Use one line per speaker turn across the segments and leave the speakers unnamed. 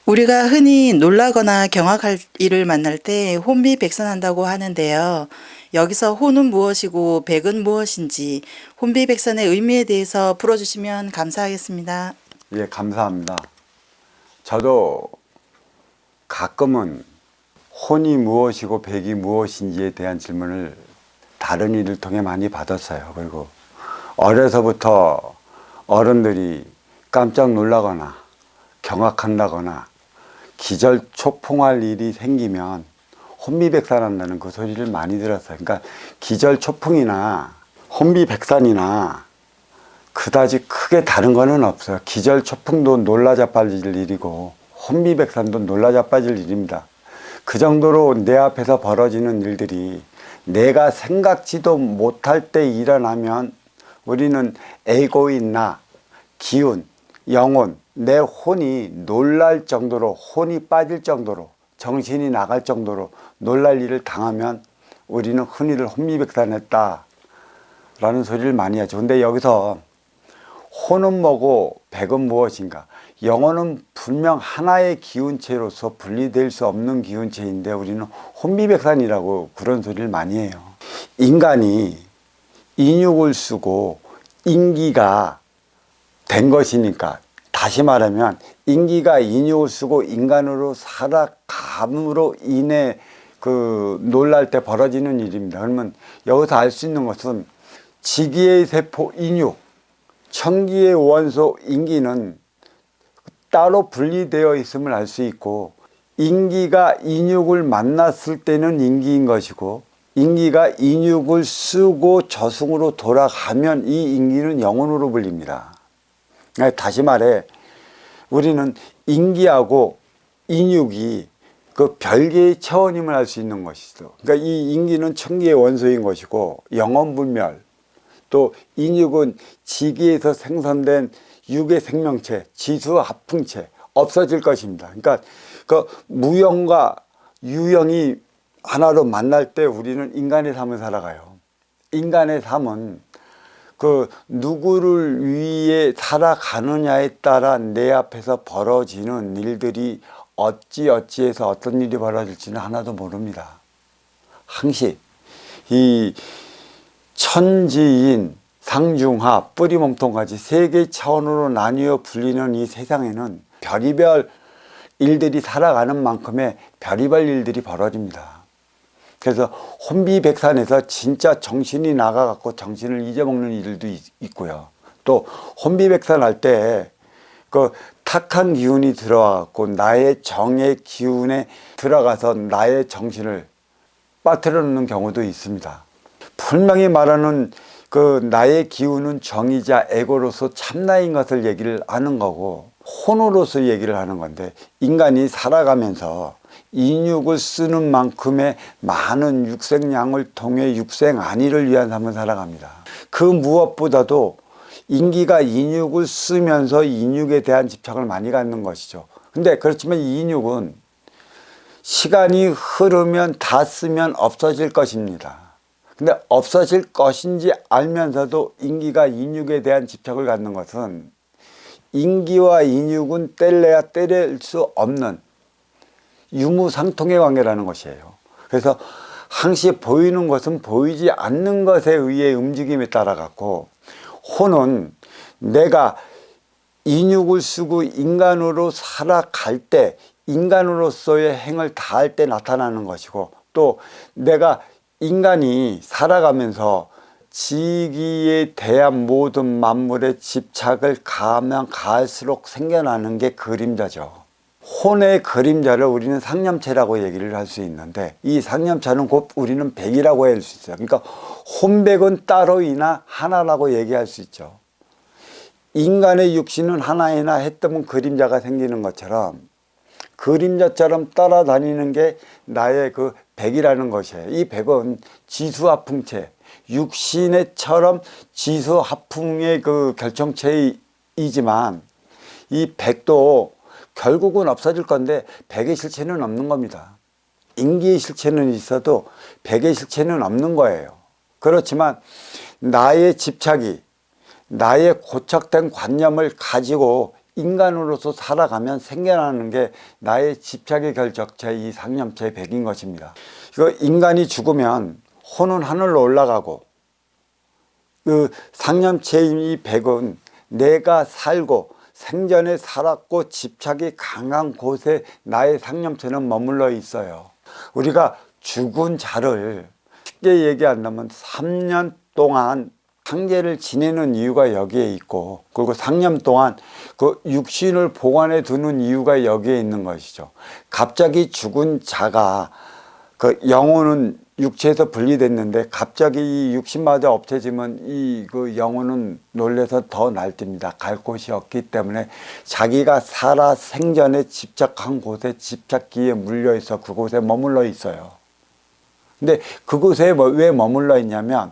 우리가 흔히 놀라거나 경악할 일을 만날 때 혼비백산한다고 하는데요. 여기서 혼은 무엇이고 백은 무엇인지 혼비백산의 의미에 대해서 풀어주시면 감사하겠습니다.
예, 감사합니다. 저도 가끔은 혼이 무엇이고 백이 무엇인지에 대한 질문을 다른 일을 통해 많이 받았어요. 그리고 어려서부터 어른들이 깜짝 놀라거나 경악한다거나 기절초풍할 일이 생기면 혼비백산한다는 그 소리를 많이 들었어요. 그러니까 기절초풍이나 혼비백산이나 그다지 크게 다른 거는 없어요. 기절초풍도 놀라자빠질 일이고 혼비백산도 놀라자빠질 일입니다. 그 정도로 내 앞에서 벌어지는 일들이 내가 생각지도 못할 때 일어나면 우리는 에고인 나, 기운, 영혼, 내 혼이 놀랄 정도로, 혼이 빠질 정도로, 정신이 나갈 정도로 놀랄 일을 당하면 우리는 흔히들 혼비백산했다 라는 소리를 많이 하죠. 근데 여기서 혼은 뭐고 백은 무엇인가? 영혼은 분명 하나의 기운체로서 분리될 수 없는 기운체인데 우리는 혼비백산이라고 그런 소리를 많이 해요. 인간이 인육을 쓰고 인기가 된 것이니까, 다시 말하면 인기가 인육을 쓰고 인간으로 살아감으로 인해 그 놀랄 때 벌어지는 일입니다. 그러면 여기서 알 수 있는 것은 지기의 세포 인육, 청기의 원소 인기는 따로 분리되어 있음을 알 수 있고, 인기가 인육을 만났을 때는 인기인 것이고 인기가 인육을 쓰고 저승으로 돌아가면 이 인기는 영혼으로 불립니다. 다시 말해 우리는 인기하고 인육이 그 별개의 차원임을 알 수 있는 것이죠. 그러니까 이 인기는 청기의 원소인 것이고 영혼불멸, 또 인육은 지기에서 생성된 육의 생명체, 지수합풍체, 없어질 것입니다. 그러니까 그 무형과 유형이 하나로 만날 때 우리는 인간의 삶을 살아가요. 인간의 삶은 그 누구를 위해 살아가느냐에 따라 내 앞에서 벌어지는 일들이 어찌어찌해서 어떤 일이 벌어질지는 하나도 모릅니다. 항시 이 천지인, 상중하, 뿌리몸통까지 세 개 차원으로 나뉘어 불리는 이 세상에는 별의별 일들이 살아가는 만큼의 별의별 일들이 벌어집니다. 그래서 혼비백산에서 진짜 정신이 나가갖고 정신을 잊어먹는 일도 있고요. 또 혼비백산할 때 그 탁한 기운이 들어와갖고 나의 정의 기운에 들어가서 나의 정신을 빠뜨려 놓는 경우도 있습니다. 분명히 말하는 그 나의 기운은 정의자 에고로서 참나인 것을 얘기를 하는 거고 혼으로서 얘기를 하는 건데, 인간이 살아가면서 인육을 쓰는 만큼의 많은 육생량을 통해 육생안위를 위한 삶을 살아갑니다. 그 무엇보다도 인기가 인육을 쓰면서 인육에 대한 집착을 많이 갖는 것이죠. 근데 그렇지만 이 인육은 시간이 흐르면 다 쓰면 없어질 것입니다. 근데 없어질 것인지 알면서도 인기가 인육에 대한 집착을 갖는 것은 인기와 인육은 뗄래야 뗄 수 없는 유무상통의 관계라는 것이에요. 그래서 항시 보이는 것은 보이지 않는 것에 의해 움직임에 따라 갖고, 혼은 내가 인육을 쓰고 인간으로 살아갈 때 인간으로서의 행을 다할 때 나타나는 것이고, 또 내가 인간이 살아가면서 지기에 대한 모든 만물의 집착을 가하면 가할수록 생겨나는 게 그림자죠. 혼의 그림자를 우리는 상념체라고 얘기를 할 수 있는데, 이 상념체는 곧 우리는 백이라고 할 수 있어요. 그러니까 혼백은 따로이나 하나라고 얘기할 수 있죠. 인간의 육신은 하나이나 했더면 그림자가 생기는 것처럼 그림자처럼 따라다니는 게 나의 그 백이라는 것이에요. 이 백은 지수합풍체, 육신의처럼 지수합풍의 그 결정체이지만 이 백도 결국은 없어질 건데 백의 실체는 없는 겁니다. 인기의 실체는 있어도 백의 실체는 없는 거예요. 그렇지만 나의 집착이, 나의 고착된 관념을 가지고 인간으로서 살아가면 생겨나는 게 나의 집착의 결적체, 이 상념체 백인 것입니다. 이거 인간이 죽으면 혼은 하늘로 올라가고, 그 상념체인 이 백은 내가 살고 생전에 살았고 집착이 강한 곳에 나의 상념체는 머물러 있어요. 우리가 죽은 자를 쉽게 얘기한다면 3년 동안 상제를 지내는 이유가 여기에 있고, 그리고 3년 동안 그 육신을 보관해 두는 이유가 여기에 있는 것이죠. 갑자기 죽은 자가 그 영혼은 육체에서 분리됐는데 갑자기 이 육신마저 없어지면 이 그 영혼은 놀래서 더 날뛰입니다. 갈 곳이 없기 때문에 자기가 살아 생전에 집착한 곳에 집착기에 물려 있어 그곳에 머물러 있어요. 근데 그곳에 왜 머물러 있냐면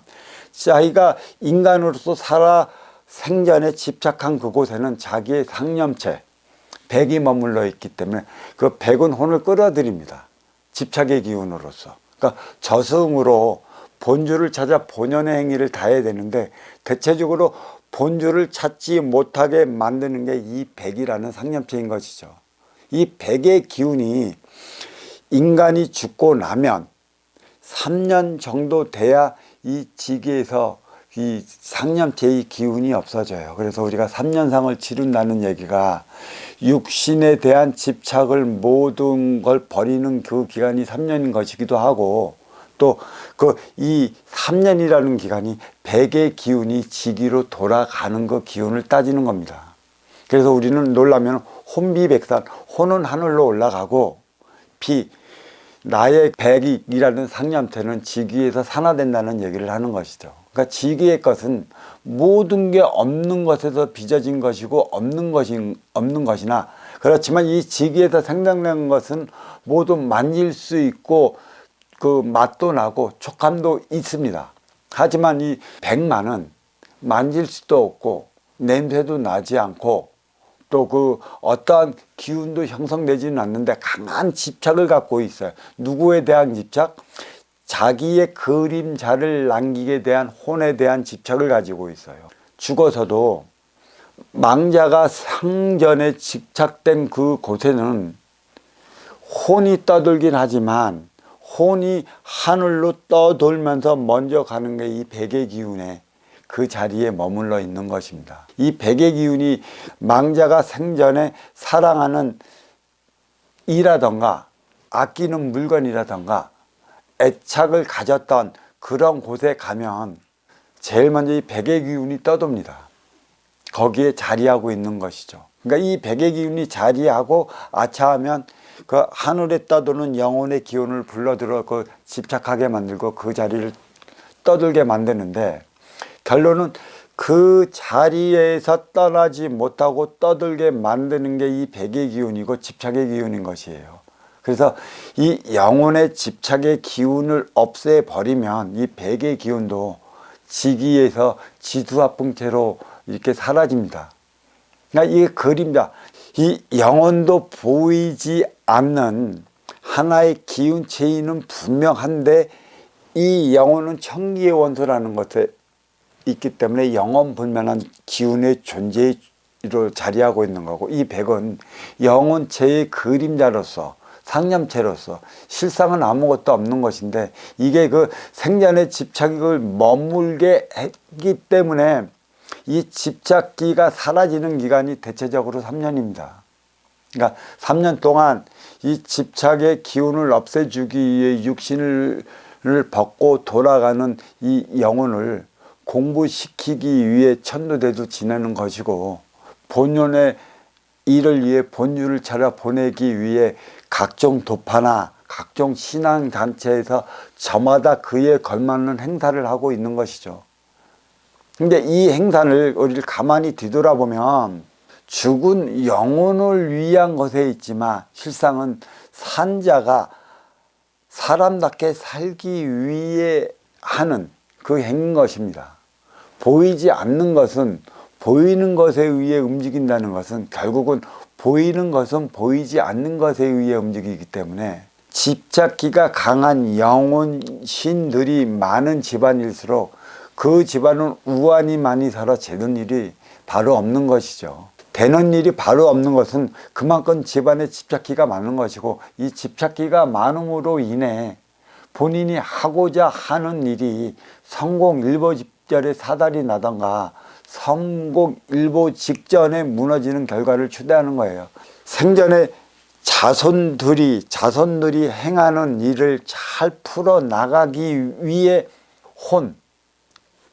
자기가 인간으로서 살아 생전에 집착한 그곳에는 자기의 상념체 백이 머물러 있기 때문에 그 백은 혼을 끌어들입니다. 집착의 기운으로서. 그러니까 저승으로 본주를 찾아 본연의 행위를 다해야 되는데 대체적으로 본주를 찾지 못하게 만드는 게 이 백이라는 상념체인 것이죠. 이 백의 기운이 인간이 죽고 나면 3년 정도 돼야 이 지기에서 이 상념체의 기운이 없어져요. 그래서 우리가 3년상을 치른다는 얘기가 육신에 대한 집착을 모든 걸 버리는 그 기간이 3년인 것이기도 하고, 또 그 이 3년이라는 기간이 백의 기운이 지기로 돌아가는 그 기운을 따지는 겁니다. 그래서 우리는 놀라면 혼비백산, 혼은 하늘로 올라가고 나의 백이라는 상념체는 지기에서 산화된다는 얘기를 하는 것이죠. 그러니까 지기의 것은 모든 게 없는 것에서 빚어진 것이고 없는 것이나, 그렇지만 이 지기에서 생성된 것은 모두 만질 수 있고 그 맛도 나고 촉감도 있습니다. 하지만 이 백만은 만질 수도 없고 냄새도 나지 않고 또 그 어떠한 기운도 형성되지는 않는데 강한 집착을 갖고 있어요. 누구에 대한 집착? 자기의 그림자를 남기게 대한 혼에 대한 집착을 가지고 있어요. 죽어서도 망자가 상전에 집착된 그 곳에는 혼이 떠돌긴 하지만 혼이 하늘로 떠돌면서 먼저 가는 게 이 백의 기운에 그 자리에 머물러 있는 것입니다. 이 백의 기운이 망자가 생전에 사랑하는 이라던가 아끼는 물건이라던가 애착을 가졌던 그런 곳에 가면 제일 먼저 이 백의 기운이 떠돕니다. 거기에 자리하고 있는 것이죠. 그러니까 이 백의 기운이 자리하고 아차하면 그 하늘에 떠도는 영혼의 기운을 불러들어 그 집착하게 만들고 그 자리를 떠들게 만드는데, 결론은 그 자리에서 떠나지 못하고 떠들게 만드는 게 이 백의 기운이고 집착의 기운인 것이에요. 그래서 이 영혼의 집착의 기운을 없애버리면 이 백의 기운도 지기에서 지수화풍체로 이렇게 사라집니다. 그러니까 이 그림자, 이 영혼도 보이지 않는 하나의 기운체인은 분명한데 이 영혼은 천기의 원소라는 것에 있기 때문에 영원불면한 기운의 존재로 자리하고 있는 거고, 이 백은 영혼체의 그림자로서 상념체로서 실상은 아무것도 없는 것인데 이게 그 생전의 집착을 머물게 했기 때문에 이 집착기가 사라지는 기간이 대체적으로 3년입니다. 그러니까 3년 동안 이 집착의 기운을 없애주기 위해 육신을 벗고 돌아가는 이 영혼을 공부시키기 위해 천도대도 지내는 것이고, 본연의 일을 위해 본유를 차려 보내기 위해 각종 도파나 각종 신앙단체에서 저마다 그에 걸맞는 행사를 하고 있는 것이죠. 근데 이 행사를 우리를 가만히 뒤돌아보면 죽은 영혼을 위한 것에 있지만 실상은 산자가 사람답게 살기 위해 하는 그 행인 것입니다. 보이지 않는 것은 보이는 것에 의해 움직인다는 것은 결국은 보이는 것은 보이지 않는 것에 의해 움직이기 때문에 집착기가 강한 영혼신들이 많은 집안일수록 그 집안은 우환이 많이 살아 제는 일이 바로 없는 것이죠. 되는 일이 바로 없는 것은 그만큼 집안에 집착기가 많은 것이고, 이 집착기가 많음으로 인해 본인이 하고자 하는 일이 성공일보 직전에 사달이 나던가 성공일보 직전에 무너지는 결과를 초래하는 거예요. 생전에 자손들이 행하는 일을 잘 풀어나가기 위해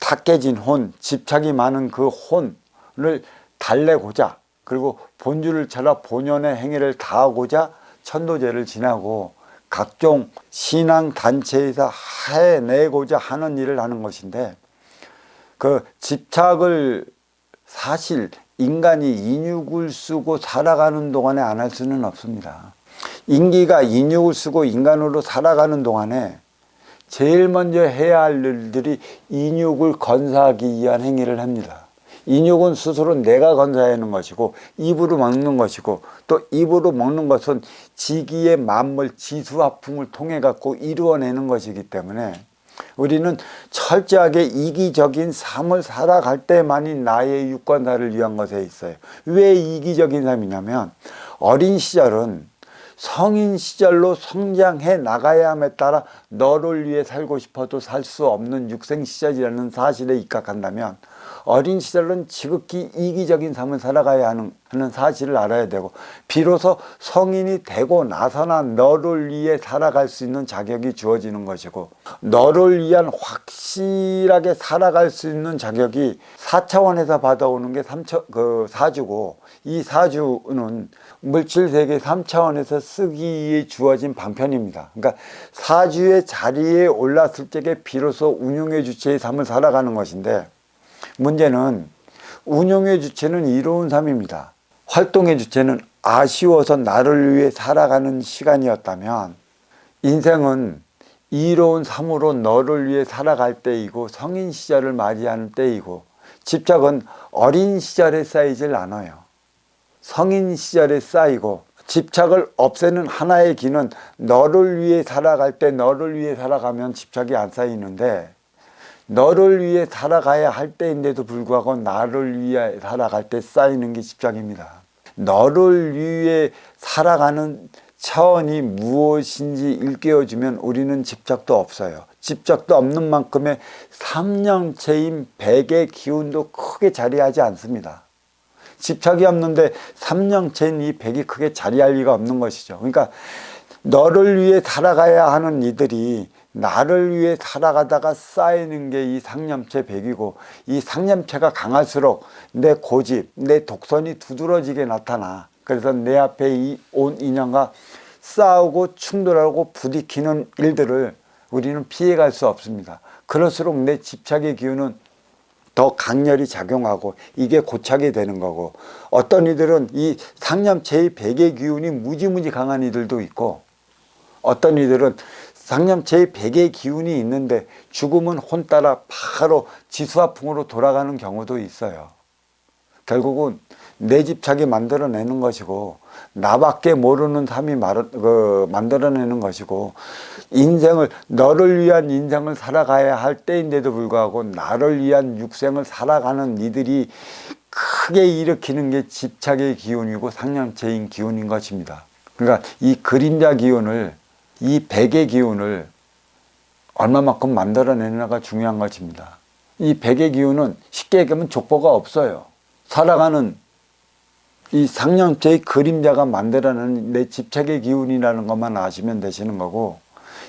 다 깨진 집착이 많은 그 혼을 달래고자, 그리고 본주를 찾아 본연의 행위를 다하고자 천도제를 지나고 각종 신앙단체에서 해내고자 하는 일을 하는 것인데, 그 집착을 사실 인간이 인육을 쓰고 살아가는 동안에 안 할 수는 없습니다. 인기가 인육을 쓰고 인간으로 살아가는 동안에 제일 먼저 해야 할 일들이 인육을 건사하기 위한 행위를 합니다. 인육은 스스로 내가 건사하는 것이고, 입으로 먹는 것이고, 또 입으로 먹는 것은 지기의 만물 지수화풍을 통해 갖고 이루어내는 것이기 때문에 우리는 철저하게 이기적인 삶을 살아갈 때만이 나의 육건사를 위한 것에 있어요. 왜 이기적인 삶이냐면, 어린 시절은 성인 시절로 성장해 나가야 함에 따라 너를 위해 살고 싶어도 살 수 없는 육생 시절이라는 사실에 입각한다면, 어린 시절은 지극히 이기적인 삶을 살아가야 하는 사실을 알아야 되고, 비로소 성인이 되고 나서나 너를 위해 살아갈 수 있는 자격이 주어지는 것이고, 너를 위한 확실하게 살아갈 수 있는 자격이 4차원에서 받아오는 게 사주고, 이 사주는 물질세계 3차원에서 쓰기에 주어진 방편입니다. 그러니까 사주의 자리에 올랐을 적에 비로소 운용의 주체의 삶을 살아가는 것인데, 문제는 운용의 주체는 이로운 삶입니다. 활동의 주체는 아쉬워서 나를 위해 살아가는 시간이었다면, 인생은 이로운 삶으로 너를 위해 살아갈 때이고 성인 시절을 맞이하는 때이고, 집착은 어린 시절에 쌓이질 않아요. 성인 시절에 쌓이고, 집착을 없애는 하나의 길은 너를 위해 살아갈 때 너를 위해 살아가면 집착이 안 쌓이는데, 너를 위해 살아가야 할 때인데도 불구하고 나를 위해 살아갈 때 쌓이는 게 집착입니다. 너를 위해 살아가는 차원이 무엇인지 일깨워주면 우리는 집착도 없어요. 집착도 없는 만큼의 삼령체인 백의 기운도 크게 자리하지 않습니다. 집착이 없는데 삼령체인 이 백이 크게 자리할 리가 없는 것이죠. 그러니까 너를 위해 살아가야 하는 이들이 나를 위해 살아가다가 쌓이는 게 이 상념체 백이고, 이 상념체가 강할수록 내 고집, 내 독선이 두드러지게 나타나. 그래서 내 앞에 온 인연과 싸우고 충돌하고 부딪히는 일들을 우리는 피해갈 수 없습니다. 그럴수록 내 집착의 기운은 더 강렬히 작용하고 이게 고착이 되는 거고, 어떤 이들은 이 상념체의 백의 기운이 무지무지 강한 이들도 있고, 어떤 이들은 상념체의 백의 기운이 있는데 죽음은 혼따라 바로 지수화풍으로 돌아가는 경우도 있어요. 결국은 내 집착이 만들어내는 것이고, 나밖에 모르는 삶이 만들어내는 것이고, 인생을 너를 위한 인생을 살아가야 할 때인데도 불구하고 나를 위한 육생을 살아가는 이들이 크게 일으키는 게 집착의 기운이고 상념체인 기운인 것입니다. 그러니까 이 그림자 기운을, 이 백의 기운을 얼마만큼 만들어내느냐가 중요한 것입니다. 이 백의 기운은 쉽게 얘기하면 족보가 없어요. 살아가는 이 상념체의 그림자가 만들어내는 내 집착의 기운이라는 것만 아시면 되시는 거고,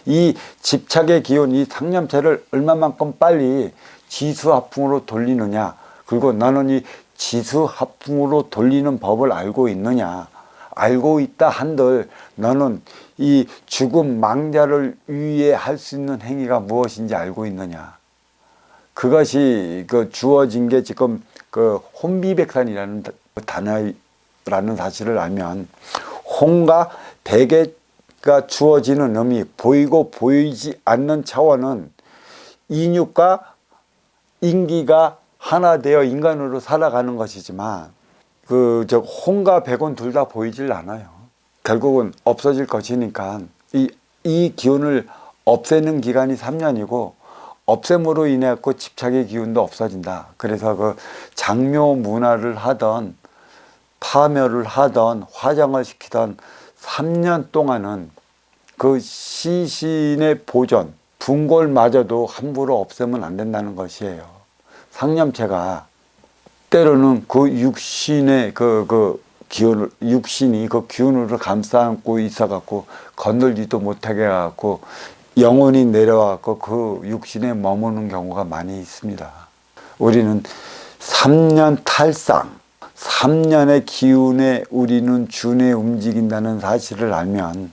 이 집착의 기운, 이 상념체를 얼마만큼 빨리 지수화풍으로 돌리느냐, 그리고 너는 이 지수화풍으로 돌리는 법을 알고 있느냐, 알고 있다 한들 너는 이 죽음 망자를 위해 할 수 있는 행위가 무엇인지 알고 있느냐. 그것이 주어진 게 지금 혼비백산이라는 단어라는 사실을 알면, 혼과 백가 주어지는 의미, 보이고 보이지 않는 차원은 인육과 인기가 하나 되어 인간으로 살아가는 것이지만, 혼과 백은 둘 다 보이질 않아요. 결국은 없어질 것이니까 이 기운을 없애는 기간이 3년이고, 없앰으로 인해 집착의 기운도 없어진다. 그래서 장묘 문화를 하던 파멸을 하던 화장을 시키던 3년 동안은 그 시신의 보존, 궁궐마저도 함부로 없애면 안 된다는 것이에요. 상념체가 때로는 그 육신의 기운을, 육신이 그 기운으로 감싸안고 있어갖고 건들지도 못하게 해갖고 영혼이 내려와갖고 그 육신에 머무는 경우가 많이 있습니다. 우리는 3년 탈상, 3년의 기운에 우리는 준에 움직인다는 사실을 알면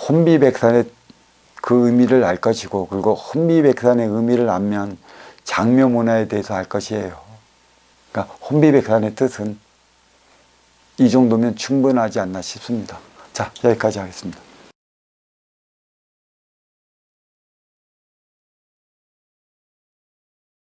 혼비백산의 그 의미를 알 것이고, 그리고 혼비백산의 의미를 알면 장묘문화에 대해서 알 것이에요. 그러니까 혼비백산의 뜻은 이 정도면 충분하지 않나 싶습니다. 자, 여기까지 하겠습니다.